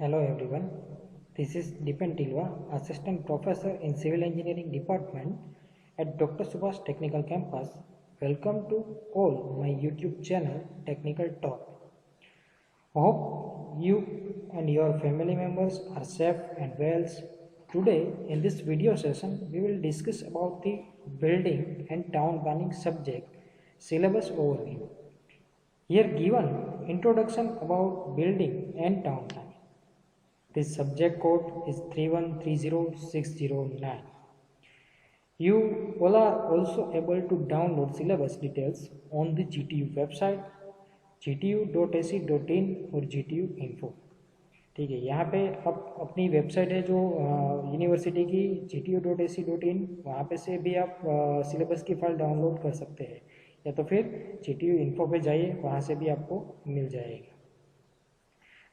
Hello everyone, this is Dipen Tilwa, Assistant Professor in Civil Engineering Department at Dr. Subhash Technical Campus. Welcome to all my YouTube channel Technical Talk. Hope you and your family members are safe and well. Today in this video session we will discuss about the building and town planning subject syllabus overview. Here given introduction about building and town planning. This subject code is 3130609. You all are also able to download syllabus details on the GTU website gtu.ac.in और GTU Info. ठीक है, यहाँ पे आप अपनी website है जो university की gtu.ac.in, वहाँ पे से भी आप सिलेबस की फाइल डाउनलोड कर सकते हैं, या तो फिर GTU Info पे जाइए, वहाँ से भी आपको मिल जाएगा।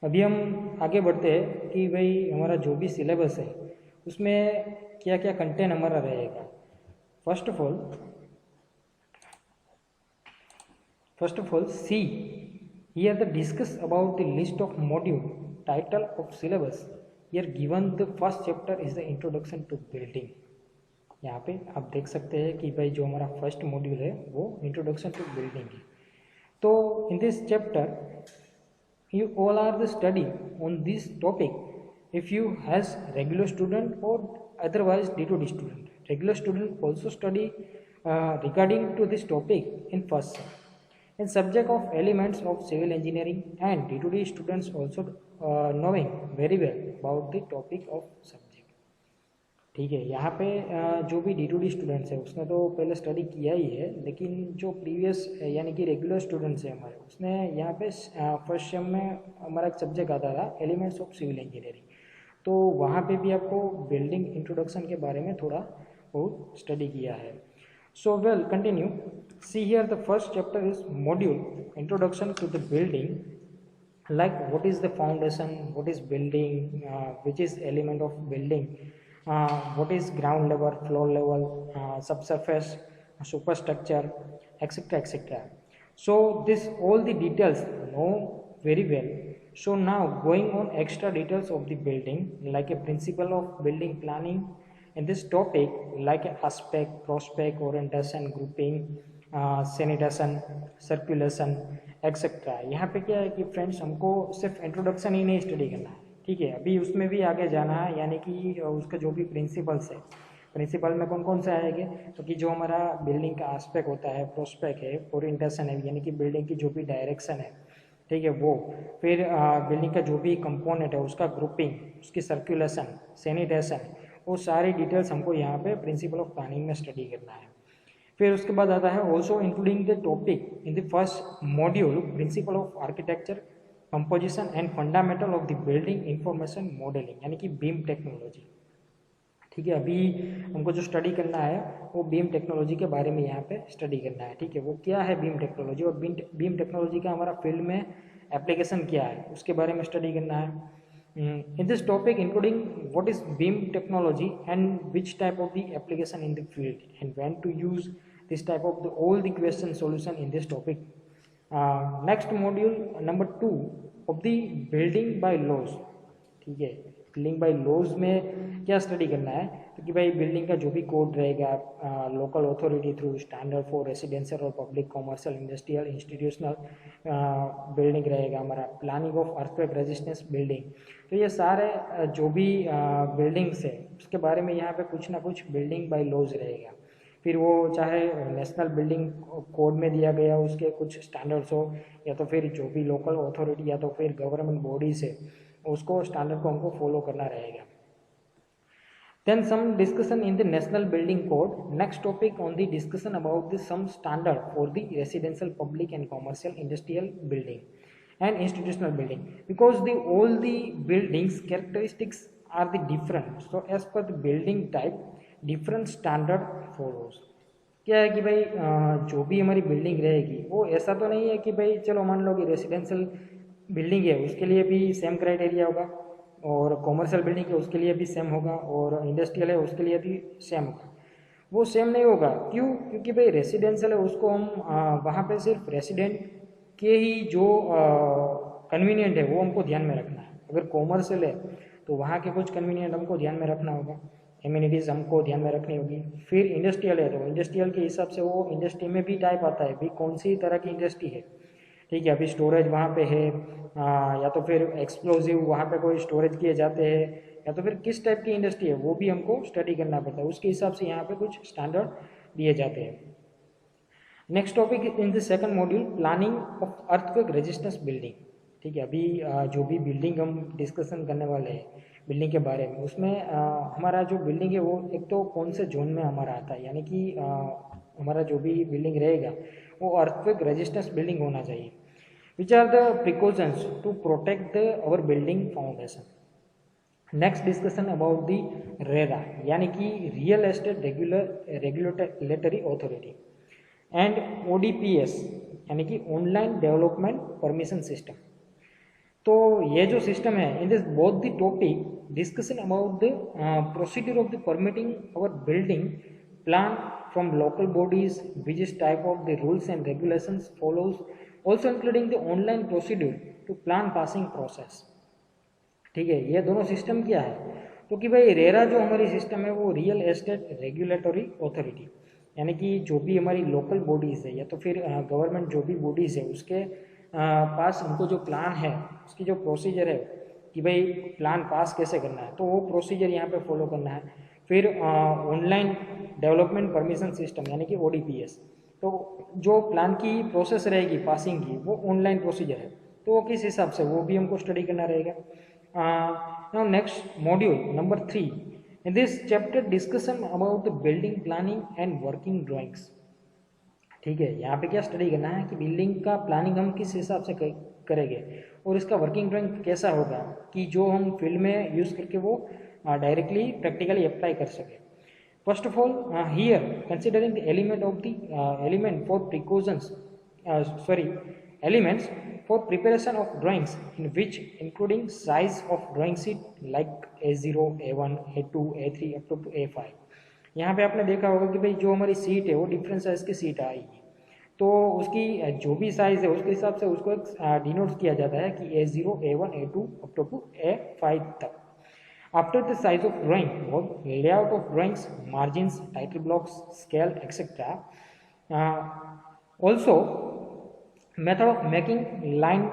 अभी हम आगे बढ़ते हैं कि भाई हमारा जो भी सिलेबस है उसमें क्या क्या कंटेंट हमारा रहेगा। First of all see here the discuss about the list of module, title of syllabus. Here given the first chapter is the introduction to building. यहाँ पे आप देख सकते हैं कि भाई जो हमारा फर्स्ट मॉड्यूल है वो इंट्रोडक्शन टू बिल्डिंग है। तो इन this chapter you all are the study on this topic if you has regular student or otherwise D2D student. Regular student also study regarding to this topic in first sem. In subject of elements of civil engineering, and D2D students also knowing very well about the topic of subject. ठीक है, यहाँ पे जो भी D2D students है उसने तो पहले स्टडी किया ही है, लेकिन जो प्रीवियस यानी कि रेगुलर स्टूडेंट्स है हमारे, उसने यहाँ पे फर्स्ट सेम में हमारा एक सब्जेक्ट आता था एलिमेंट्स ऑफ सिविल इंजीनियरिंग, तो वहाँ पे भी आपको बिल्डिंग इंट्रोडक्शन के बारे में थोड़ा बहुत स्टडी किया है। So well continue, see here the first chapter is module introduction to the building, like what is the foundation, what is building, which is element of building, what is ground level, floor level, subsurface, superstructure, etc etc. So this all the details know very well. So now going on extra details of the building, like a principle of building planning in this topic, like aspect, prospect, orientation, grouping, sanitation, circulation, etcetera. यहाँ पे क्या है कि friends हमको सिर्फ introduction ही नहीं study करना है, ठीक है, अभी उसमें भी आगे जाना है, यानी कि उसका जो भी प्रिंसिपल्स है, प्रिंसिपल में कौन कौन से आएंगे, तो कि जो हमारा बिल्डिंग का एस्पेक्ट होता है, प्रोस्पेक्ट है, ओरिएंटेशन है, यानी कि बिल्डिंग की जो भी डायरेक्शन है, ठीक है वो, फिर बिल्डिंग का जो भी कंपोनेंट है उसका ग्रुपिंग, उसकी सर्कुलेशन, सैनिटेशन, वो सारी डिटेल्स हमको यहाँ पे प्रिंसिपल ऑफ प्लानिंग में स्टडी करना है। फिर उसके बाद आता है also including the topic in the first module principle of architecture, composition and fundamental of the building information modelling, यानी कि बीम टेक्नोलॉजी। ठीक है, अभी हमको जो स्टडी करना है वो बीम टेक्नोलॉजी के बारे में यहाँ पे स्टडी करना है। ठीक है, वो क्या है बीम टेक्नोलॉजी, और बीम टेक्नोलॉजी का हमारा फील्ड में एप्लीकेशन क्या है उसके बारे में स्टडी करना है। In this topic including what is beam technology and which type of the application in the field and when to use this type of the all the question solution in this topic. Next module number 2 of the building by laws। ठीक है, building bye laws में क्या study करना है, तो कि भाई building का जो भी कोड रहेगा, local authority through standard for residential और public commercial industrial institutional building रहेगा, हमारा planning of earthquake resistance building, तो ये सारे जो भी बिल्डिंग्स है उसके बारे में यहाँ पे कुछ ना कुछ बिल्डिंग बाय लॉज रहेगा। फिर वो चाहे नेशनल बिल्डिंग कोड में दिया गया उसके कुछ स्टैंडर्ड्स हो, या तो फिर जो भी लोकल अथॉरिटी या तो फिर गवर्नमेंट बॉडीज है उसको स्टैंडर्ड को हमको फॉलो करना रहेगा। Then some discussion in the national building code. Next topic on the discussion about the some standard for the residential, public and commercial industrial building and institutional building, because the all the buildings characteristics are the different, so as per the building type different standard follows। क्या है कि भाई जो भी हमारी building रहेगी वो ऐसा तो नहीं है कि भाई चलो मान लो कि रेसिडेंशियल बिल्डिंग है उसके लिए भी सेम क्राइटेरिया होगा, और कॉमर्शियल बिल्डिंग है उसके लिए भी सेम होगा, और इंडस्ट्रियल है उसके लिए भी सेम होगा। वो सेम नहीं होगा, क्यों, क्योंकि भाई रेसिडेंशियल है उसको हम वहाँ पे सिर्फ रेसिडेंट के ही जो कन्वीनियंट है वो हमको ध्यान में रखना है, अगर कॉमर्शियल है तो वहाँ के कुछ कन्वीनियंट हमको ध्यान में रखना होगा, एम्यूनिटीज़ हमको ध्यान में रखनी होगी। फिर इंडस्ट्रियल है तो इंडस्ट्रियल के हिसाब से वो इंडस्ट्री में भी टाइप आता है भी कौन सी तरह की इंडस्ट्री है, ठीक है। अभी स्टोरेज वहाँ पे है या तो फिर एक्सप्लोजिव वहाँ पे कोई स्टोरेज किए जाते हैं, या तो फिर किस टाइप की इंडस्ट्री है वो भी हमको स्टडी करना पड़ता है, उसके हिसाब से यहाँ पे कुछ स्टैंडर्ड दिए जाते हैं। Next topic in the second module, planning of earthquake resistance building, ठीक है। अभी जो भी बिल्डिंग हम डिस्कशन करने वाले हैं बिल्डिंग के बारे में, उसमें हमारा जो बिल्डिंग है वो एक तो कौन से जोन में हमारा आता है, यानी कि हमारा जो भी बिल्डिंग रहेगा वो अर्थक्वेक रेजिस्टेंस बिल्डिंग होना चाहिए। Which are the precautions to protect the our building foundation. Next discussion about the RERA, यानी कि real estate regulatory authority, and ODPS यानी कि ऑनलाइन डेवलपमेंट परमिशन सिस्टम। तो ये जो सिस्टम है, in this both the topic discussion about the procedure of the permitting our building plan from local bodies, which type of the rules and regulations follows, also including the online procedure to plan passing process, ठीक है। ये दोनों system क्या है, तो कि भाई RERA जो हमारी सिस्टम है वो रियल एस्टेट रेगुलेटरी अथॉरिटी, यानी कि जो भी हमारी लोकल बॉडीज़ है या तो फिर गवर्नमेंट जो भी बॉडीज़ है उसके पास उनको जो प्लान है उसकी जो प्रोसीजर है कि भाई प्लान पास कैसे करना है, तो वो प्रोसीजर यहाँ पे फॉलो करना है। फिर ऑनलाइन डेवलपमेंट परमिशन सिस्टम यानी कि ODPS, तो जो प्लान की प्रोसेस रहेगी पासिंग की वो ऑनलाइन प्रोसीजर है, तो वो किस हिसाब से वो भी हमको स्टडी करना रहेगा। Now next module number 3, in this chapter discussion about the building planning and working drawings, ठीक है। यहाँ पे क्या स्टडी करना है कि बिल्डिंग का प्लानिंग हम किस हिसाब से करेंगे और इसका वर्किंग ड्राइंग कैसा होगा कि जो हम फील्ड में यूज़ करके वो डायरेक्टली प्रैक्टिकली अप्लाई कर सके। First of all here considering the element of the element for precautions elements for preparation of drawings in which including size of drawing sheet like A0, A1, A2, A3 up to A5। यहाँ पे आपने देखा होगा कि भाई जो हमारी seat है वो डिफरेंट साइज की सीट आएगी, तो उसकी जो भी साइज है उसके हिसाब से उसको एक डिनोट किया जाता है कि A0, A1, A2 up to A5 तक। After the size of drawing, layout of drawings, margins, title blocks, scale, etc. Also, method of making line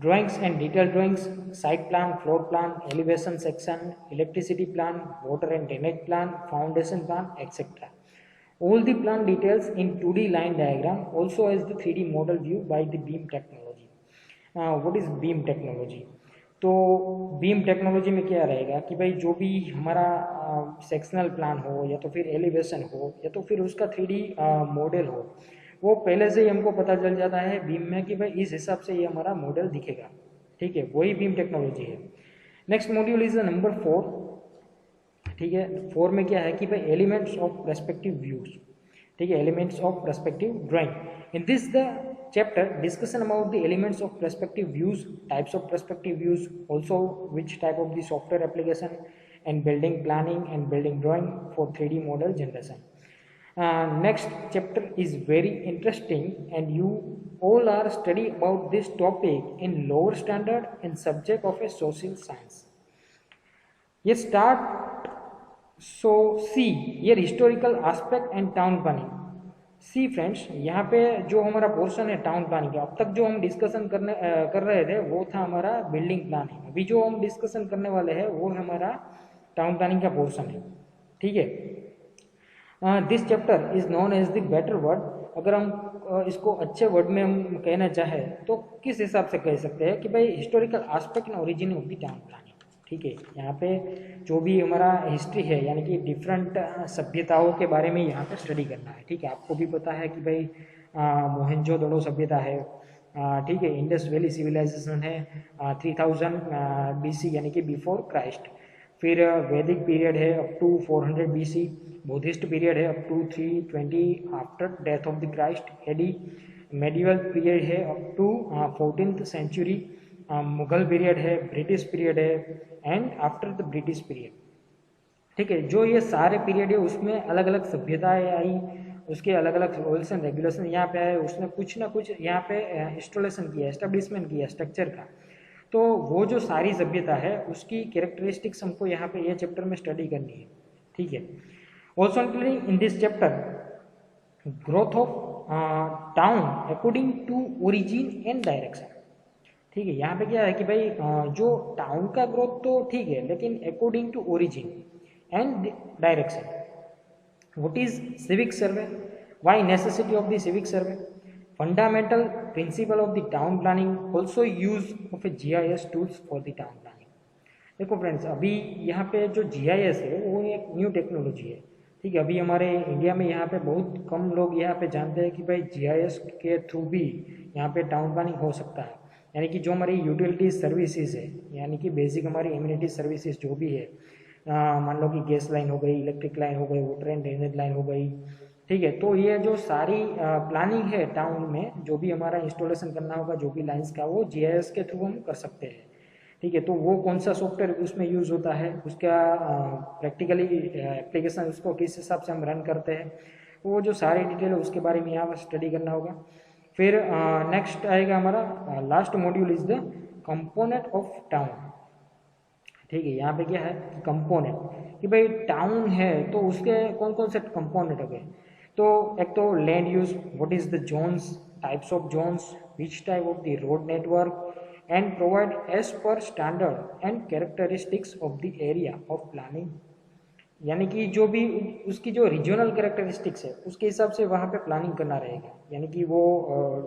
drawings and detailed drawings, site plan, floor plan, elevation section, electricity plan, water and drainage plan, foundation plan, etc. All the plan details in 2D line diagram, also as the 3D model view by the beam technology. What is beam technology? तो beam technology में क्या रहेगा कि भाई जो भी हमारा sectional plan हो या तो फिर एलिवेशन हो या तो फिर उसका 3D मॉडल हो, वो पहले से ही हमको पता चल जाता है बीम में कि भाई इस हिसाब से ये हमारा मॉडल दिखेगा, ठीक है। वही बीम टेक्नोलॉजी है। नेक्स्ट मॉड्यूल इज नंबर 4, ठीक है। 4 में क्या है कि भाई एलिमेंट्स ऑफ पर्सपेक्टिव व्यूज, ठीक है, elements of perspective drawing. In this the chapter discussion about the elements of perspective views, types of perspective views, also which type of the software application, and building planning and building drawing for 3D model generation. Next chapter is very interesting and you all are study about this topic in lower standard and subject of a social science. Let's start. So see here historical aspect and town planning. See friends, यहाँ पे जो हमारा portion है town planning का, अब तक जो हम डिस्कशन कर रहे थे वो था हमारा बिल्डिंग प्लानिंग। अभी जो हम डिस्कशन करने वाले हैं वो हमारा टाउन प्लानिंग का पोर्शन है, ठीक है। This chapter is known as the better word. अगर हम इसको अच्छे वर्ड में हम कहना चाहें तो किस हिसाब से कह सकते हैं कि भाई historical aspect and origin of the town planning, ठीक है। यहाँ पे जो भी हमारा हिस्ट्री है यानी कि डिफरेंट सभ्यताओं के बारे में यहाँ पे स्टडी करना है, ठीक है। आपको भी पता है कि भाई मोहनजोदड़ो सभ्यता है, ठीक है। इंडस वैली सिविलाइजेशन है 3000 BC यानी कि बिफोर क्राइस्ट। फिर वैदिक पीरियड है up to 400 BC। Buddhist period है up to 320 after death of the Christ AD। Medieval period है up to 14th century. Mughal period है, ब्रिटिश पीरियड है and after the British period, ठीक है। जो ये सारे पीरियड है उसमें अलग अलग सभ्यताएं आई, उसके अलग अलग रूल्स एंड रेगुलेशन यहाँ पे आए, उसने कुछ ना कुछ यहाँ पे इंस्टॉलेशन किया, एस्टेब्लिशमेंट किया स्ट्रक्चर का। तो वो जो सारी सभ्यता है उसकी कैरेक्टरिस्टिक्स हमको यहाँ पे ये चैप्टर में स्टडी करनी है, ठीक है। Also in this chapter growth of town according to origin and direction, ठीक है। यहाँ पे क्या है कि भाई जो टाउन का ग्रोथ तो ठीक है, लेकिन according to origin and direction. What is civic survey, why necessity of the civic survey, fundamental principle of the town planning, also use of a GIS tools for the town planning. देखो friends, अभी यहाँ पे जो GIS है वो एक new technology है, ठीक है। अभी हमारे इंडिया में यहाँ पे बहुत कम लोग यहाँ पे जानते हैं कि भाई GIS के थ्रू भी यहाँ पे टाउन प्लानिंग हो सकता है। यानी कि जो हमारी यूटिलिटीज सर्विसेज है, यानी कि बेसिक हमारी इम्यूनिटी सर्विसेज जो भी है, मान लो कि गैस लाइन हो गई, इलेक्ट्रिक लाइन हो गई, वाटर एंड ड्रेनेज लाइन हो गई, ठीक है। तो ये जो सारी प्लानिंग है टाउन में, जो भी हमारा इंस्टॉलेशन करना होगा जो भी लाइन्स का, वो GIS के थ्रू हम कर सकते हैं, ठीक है। तो वो कौन सा सॉफ्टवेयर उसमें यूज़ होता है, उसका प्रैक्टिकली एप्लीकेशन उसको किस हिसाब से हम रन करते हैं, वो जो सारी डिटेल है उसके बारे में यहाँ पर स्टडी करना होगा। फिर नेक्स्ट आएगा हमारा last module is the component of town, ठीक है। यहाँ पे क्या है कि कंपोनेंट, कि भाई टाउन है तो उसके कौन कौन से कंपोनेंट हो गए। तो एक तो land use, what is the zones, types of zones, which type of the road network, and provide as per standard and characteristics of the area of planning. यानी कि जो भी उसकी जो रीजनल कैरेक्टरिस्टिक्स है उसके हिसाब से वहाँ पे प्लानिंग करना रहेगा। यानी कि वो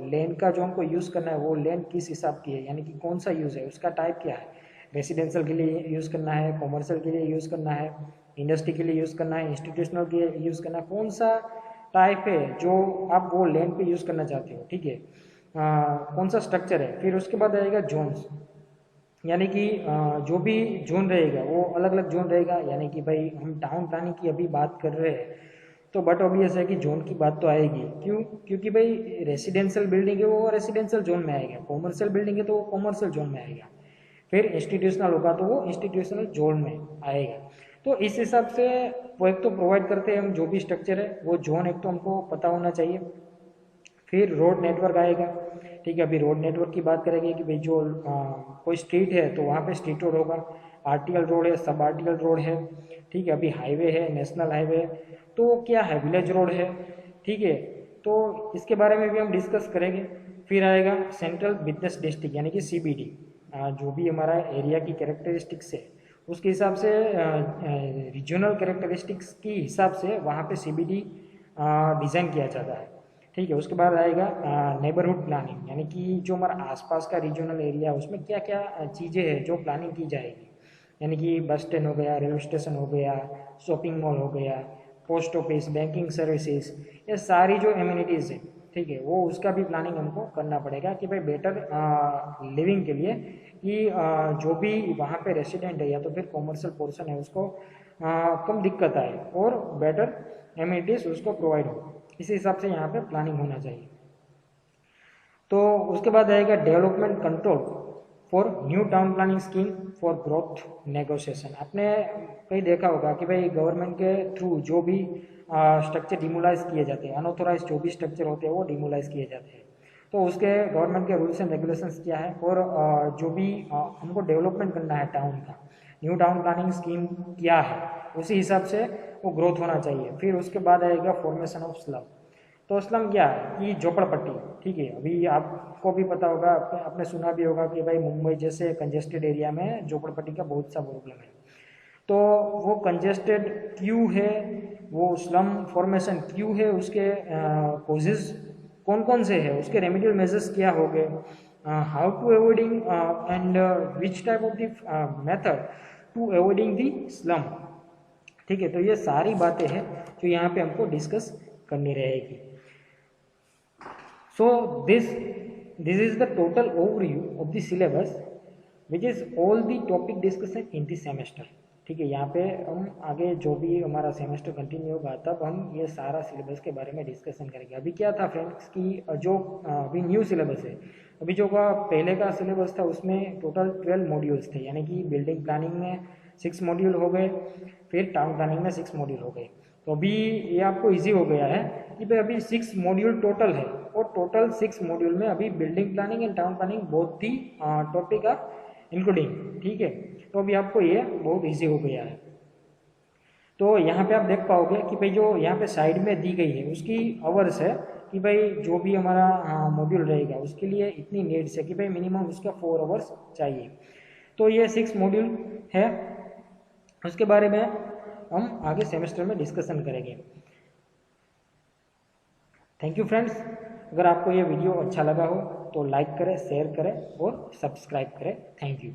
लैंड का जो हमको यूज़ करना है वो लैंड किस हिसाब की है, यानी कि कौन सा यूज़ है, उसका टाइप क्या है, रेसिडेंशियल के लिए यूज़ करना है, कॉमर्शियल के लिए यूज़ करना है, इंडस्ट्री के लिए यूज़ करना है, इंस्टीट्यूशनल के लिए यूज़ करना है, कौन सा टाइप है जो आप वो लैंड पे यूज़ करना चाहते हो, ठीक है। कौन सा स्ट्रक्चर है। फिर उसके बाद आएगा जोन्स, यानी कि जो भी जोन रहेगा वो अलग अलग जोन रहेगा। यानी कि भाई हम टाउन प्लानिंग की अभी बात कर रहे हैं तो बट ऑब्वियस है कि जोन की बात तो आएगी, क्यों, क्योंकि भाई रेसिडेंशियल बिल्डिंग है वो रेसिडेंशियल जोन में आएगा, कॉमर्शियल बिल्डिंग है तो वो कॉमर्शियल जोन में आएगा, फिर इंस्टीट्यूशनल होगा तो वो इंस्टीट्यूशनल जोन में आएगा। तो इस हिसाब से वो एक तो प्रोवाइड करते हैं हम जो भी स्ट्रक्चर है वो जोन एक तो हमको पता होना चाहिए। फिर रोड नेटवर्क आएगा, ठीक है। अभी रोड नेटवर्क की बात करेंगे कि भाई जो कोई स्ट्रीट है तो वहाँ पे स्ट्रीट रोड होगा, आर्टिकल रोड है, सब आर्टिकल रोड है, ठीक है। अभी हाईवे है, नेशनल हाईवे है, तो क्या है, विलेज रोड है, ठीक है। तो इसके बारे में भी हम डिस्कस करेंगे। फिर आएगा सेंट्रल बिजनेस डिस्ट्रिक्ट यानी कि CBD, जो भी हमारा एरिया की कैरेक्टरिस्टिक्स है उसके हिसाब से रीजनल कैरेक्टरिस्टिक्स की हिसाब से वहाँ पे CBD डिज़ाइन किया जाता है, ठीक है। उसके बाद आएगा नेबरहुड प्लानिंग, यानी कि जो हमारा आसपास का रीजनल एरिया है उसमें क्या क्या चीज़ें हैं जो प्लानिंग की जाएगी। यानी कि बस स्टैंड हो गया, रेलवे स्टेशन हो गया, शॉपिंग मॉल हो गया, पोस्ट ऑफिस, बैंकिंग सर्विसेज, ये सारी जो एम्यूनिटीज़ है, ठीक है, वो उसका भी प्लानिंग हमको करना पड़ेगा कि भाई बेटर लिविंग के लिए कि जो भी वहाँ पे रेसिडेंट है या तो फिर कॉमर्शियल पोर्शन है उसको कम दिक्कत आए और बेटर एम्यूनिटीज़ उसको प्रोवाइड हो, इसी हिसाब से यहाँ पे प्लानिंग होना चाहिए। तो उसके बाद आएगा development control for new town planning scheme for growth negotiation. आपने कहीं देखा होगा कि भाई गवर्नमेंट के थ्रू जो भी स्ट्रक्चर डिमोलाइज किए जाते हैं, अनऑथोराइज जो भी स्ट्रक्चर होते हैं वो डिमोलाइज किए जाते हैं, तो उसके गवर्नमेंट के रूल्स एंड रेगुलेशंस क्या है और जो भी हमको डेवलपमेंट करना है टाउन का, न्यू टाउन प्लानिंग स्कीम क्या है, उसी हिसाब से वो ग्रोथ होना चाहिए। फिर उसके बाद आएगा फॉर्मेशन ऑफ स्लम। तो स्लम क्या है कि झोपड़पट्टी, ठीक है। अभी आपको भी पता होगा, आपने सुना भी होगा कि भाई मुंबई जैसे कंजेस्टेड एरिया में झोपड़पट्टी का बहुत सा प्रॉब्लम है। तो वो कंजेस्टेड क्यों है, वो स्लम फॉर्मेशन क्यों है, उसके कॉजेज कौन कौन से हैं, उसके रेमेडियल मेजर्स क्या हो गए, how to avoiding and which type of the method to avoiding the slum, ठीक है। तो ये सारी बातें हैं जो यहाँ पे हमको डिस्कस करनी रहेगी। So this is the total overview of the syllabus which is all the topic discussion in the semester, ठीक है। यहाँ पे हम आगे जो भी हमारा सेमेस्टर कंटिन्यू होगा तब हम ये सारा सिलेबस के बारे में डिस्कशन करेंगे। अभी क्या था फ्रेंड्स कि जो अभी न्यू सिलेबस है, अभी जो का पहले का सिलेबस था उसमें टोटल 12 मॉड्यूल्स थे, यानी कि बिल्डिंग प्लानिंग में 6 मॉड्यूल हो गए, फिर टाउन प्लानिंग में 6 मॉड्यूल हो गए। तो अभी ये आपको इजी हो गया है कि भाई अभी 6 मॉड्यूल टोटल है और टोटल 6 मॉड्यूल में अभी building planning and town planning both ही टॉपिक आर इंक्लूडिंग, ठीक है। तो अभी आपको ये बहुत ईजी हो गया है। तो यहाँ पे आप देख पाओगे कि भाई जो यहाँ पे साइड में दी गई है उसकी आवर्स है कि भाई जो भी हमारा मॉड्यूल रहेगा उसके लिए इतनी नीड्स है कि भाई मिनिमम उसका 4 आवर्स चाहिए। तो ये 6 मॉड्यूल है, उसके बारे में हम आगे सेमेस्टर में डिस्कशन करेंगे। Thank you friends. अगर आपको ये वीडियो अच्छा लगा हो तो लाइक करें, शेयर करें और सब्सक्राइब करें। Thank you.